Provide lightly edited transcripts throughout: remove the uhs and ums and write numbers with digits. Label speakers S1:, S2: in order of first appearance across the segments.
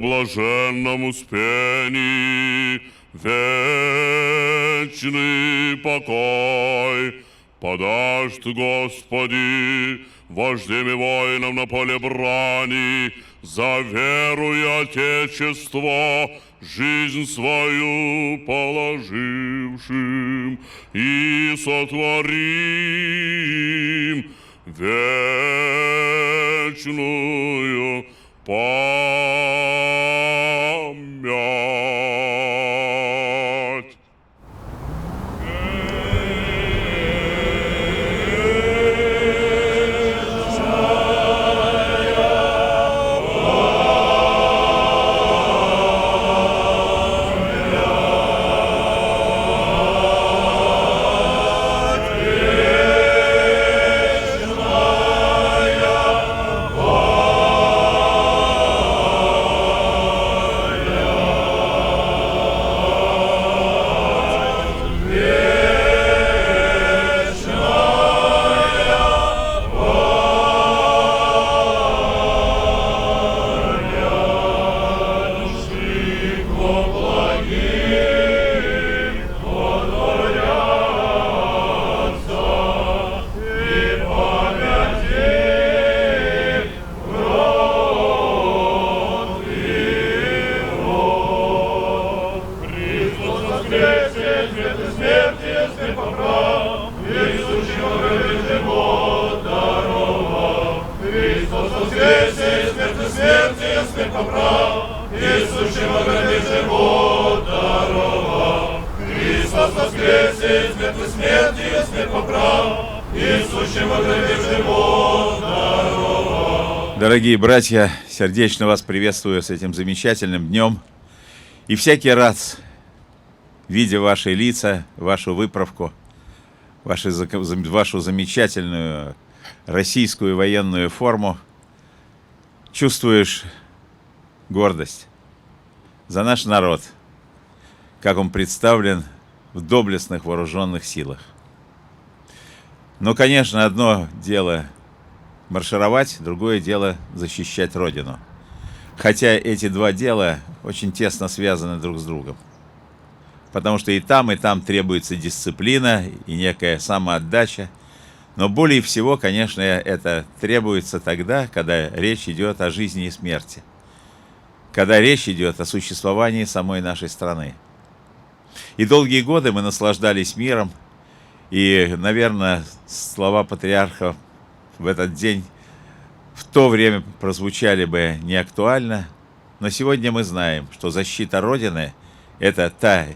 S1: блаженном успении вечный покой подаст Господи вождям и воинам на поле брани, за веру и Отечество жизнь свою положившим, и сотворим вечную память.
S2: Дорогие братья, сердечно вас приветствую с этим замечательным днем. И всякий раз, видя ваши лица, вашу выправку, вашу замечательную российскую военную форму, чувствуешь гордость за наш народ, как он представлен в доблестных вооруженных силах. Но, конечно, одно дело маршировать, другое дело защищать Родину. Хотя эти два дела очень тесно связаны друг с другом. Потому что и там требуется дисциплина и некая самоотдача. Но более всего, конечно, это требуется тогда, когда речь идет о жизни и смерти. Когда речь идет о существовании самой нашей страны. И долгие годы мы наслаждались миром. И, наверное, слова патриарха в этот день в то время прозвучали бы не актуально, но сегодня мы знаем, что защита Родины – это та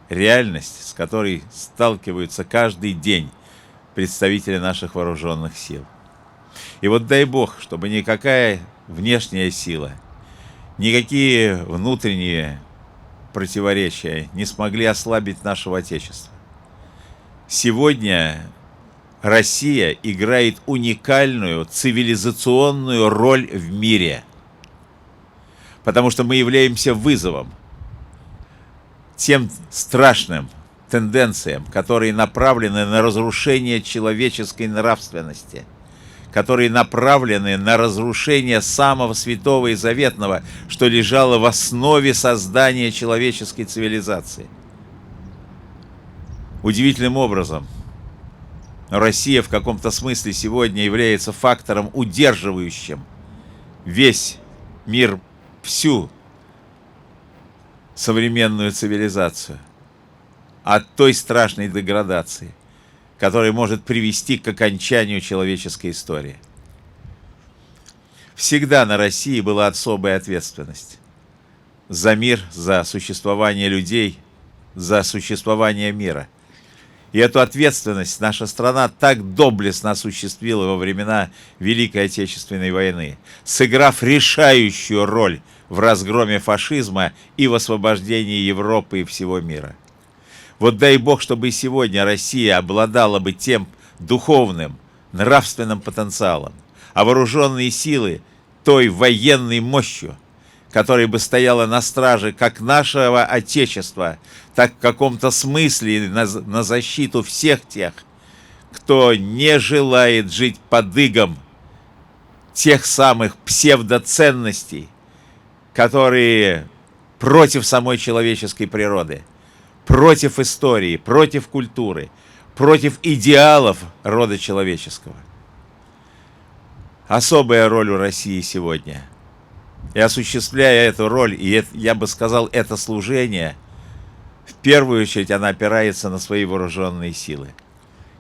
S2: реальность, с которой сталкиваются каждый день представители наших вооруженных сил. И вот дай Бог, чтобы никакая внешняя сила, никакие внутренние противоречия не смогли ослабить нашего Отечества. Сегодня Россия играет уникальную цивилизационную роль в мире, потому что мы являемся вызовом тем страшным тенденциям, которые направлены на разрушение человеческой нравственности, которые направлены на разрушение самого святого и заветного, что лежало в основе создания человеческой цивилизации. Удивительным образом, Россия в каком-то смысле сегодня является фактором, удерживающим весь мир, всю современную цивилизацию от той страшной деградации, которая может привести к окончанию человеческой истории. Всегда на России была особая ответственность за мир, за существование людей, за существование мира. И эту ответственность наша страна так доблестно осуществила во времена Великой Отечественной войны, сыграв решающую роль в разгроме фашизма и в освобождении Европы и всего мира. Вот дай Бог, чтобы и сегодня Россия обладала бы тем духовным, нравственным потенциалом, а вооруженные силы той военной мощью, которая бы стояла на страже как нашего Отечества, так в каком-то смысле на защиту всех тех, кто не желает жить под игом тех самых псевдоценностей, которые против самой человеческой природы, против истории, против культуры, против идеалов рода человеческого. Особая роль у России сегодня. И осуществляя эту роль, я бы сказал, это служение, в первую очередь она опирается на свои вооруженные силы,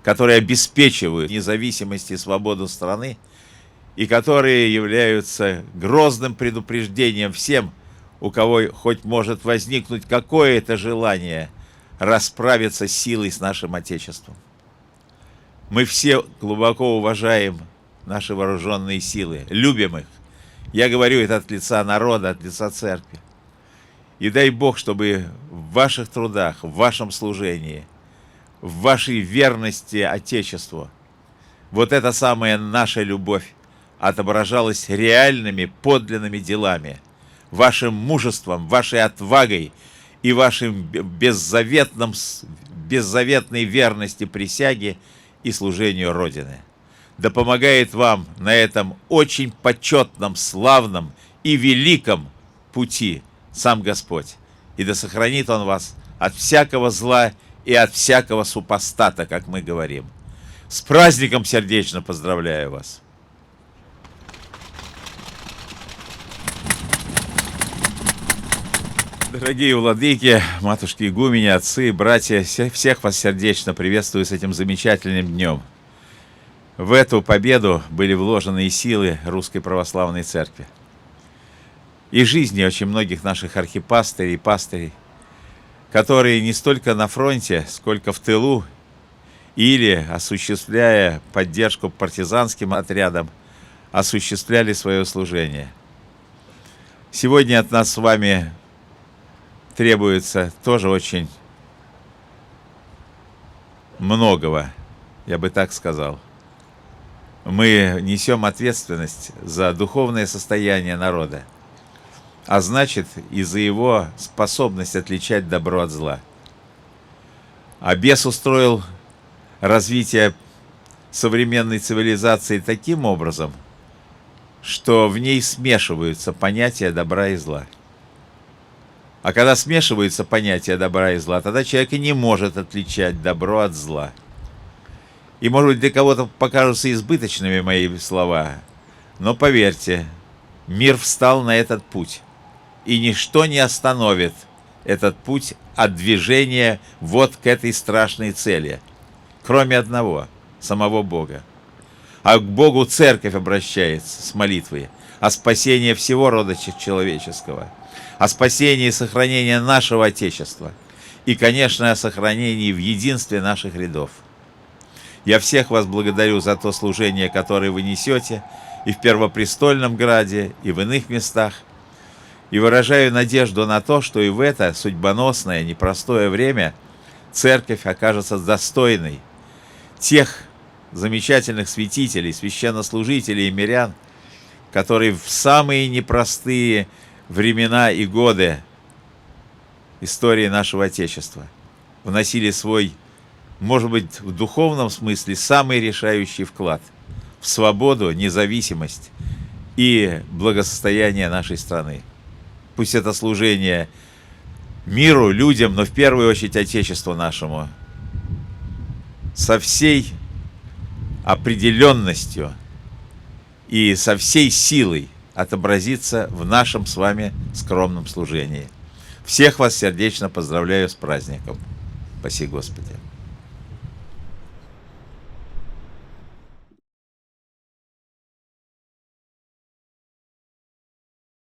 S2: которые обеспечивают независимость и свободу страны, и которые являются грозным предупреждением всем, у кого хоть может возникнуть какое-то желание расправиться силой с нашим Отечеством. Мы все глубоко уважаем наши вооруженные силы, любим их. Я говорю это от лица народа, от лица церкви. И дай Бог, чтобы в ваших трудах, в вашем служении, в вашей верности Отечеству вот эта самая наша любовь отображалась реальными, подлинными делами, вашим мужеством, вашей отвагой и вашим беззаветной верности присяге и служению Родины. Да помогает вам на этом очень почетном, славном и великом пути сам Господь. И да сохранит Он вас от всякого зла и от всякого супостата, как мы говорим. С праздником сердечно поздравляю вас! Дорогие владыки, матушки игумени, отцы, братья, всех вас сердечно приветствую с этим замечательным днем. В эту победу были вложены и силы Русской Православной Церкви, и жизни очень многих наших архипастырей и пастырей, которые не столько на фронте, сколько в тылу, или, осуществляя поддержку партизанским отрядам, осуществляли свое служение. Сегодня от нас с вами требуется тоже очень многого, я бы так сказал. Мы несем ответственность за духовное состояние народа, а значит и за его способность отличать добро от зла. А бес устроил развитие современной цивилизации таким образом, что в ней смешиваются понятия добра и зла. А когда смешиваются понятия добра и зла, тогда человек и не может отличать добро от зла. И, может быть, для кого-то покажутся избыточными мои слова, но поверьте, мир встал на этот путь, и ничто не остановит этот путь от движения вот к этой страшной цели, кроме одного, самого Бога. А к Богу церковь обращается с молитвой о спасении всего рода человеческого, о спасении и сохранении нашего Отечества и, конечно, о сохранении в единстве наших рядов. Я всех вас благодарю за то служение, которое вы несете и в Первопрестольном граде, и в иных местах, и выражаю надежду на то, что и в это судьбоносное, непростое время церковь окажется достойной тех замечательных святителей, священнослужителей и мирян, которые в самые непростые времена и годы истории нашего Отечества вносили свой, может быть, в духовном смысле самый решающий вклад в свободу, независимость и благосостояние нашей страны. Пусть это служение миру, людям, но в первую очередь Отечеству нашему со всей определенностью и со всей силой отобразится в нашем с вами скромном служении. Всех вас сердечно поздравляю с праздником. Спаси Господи!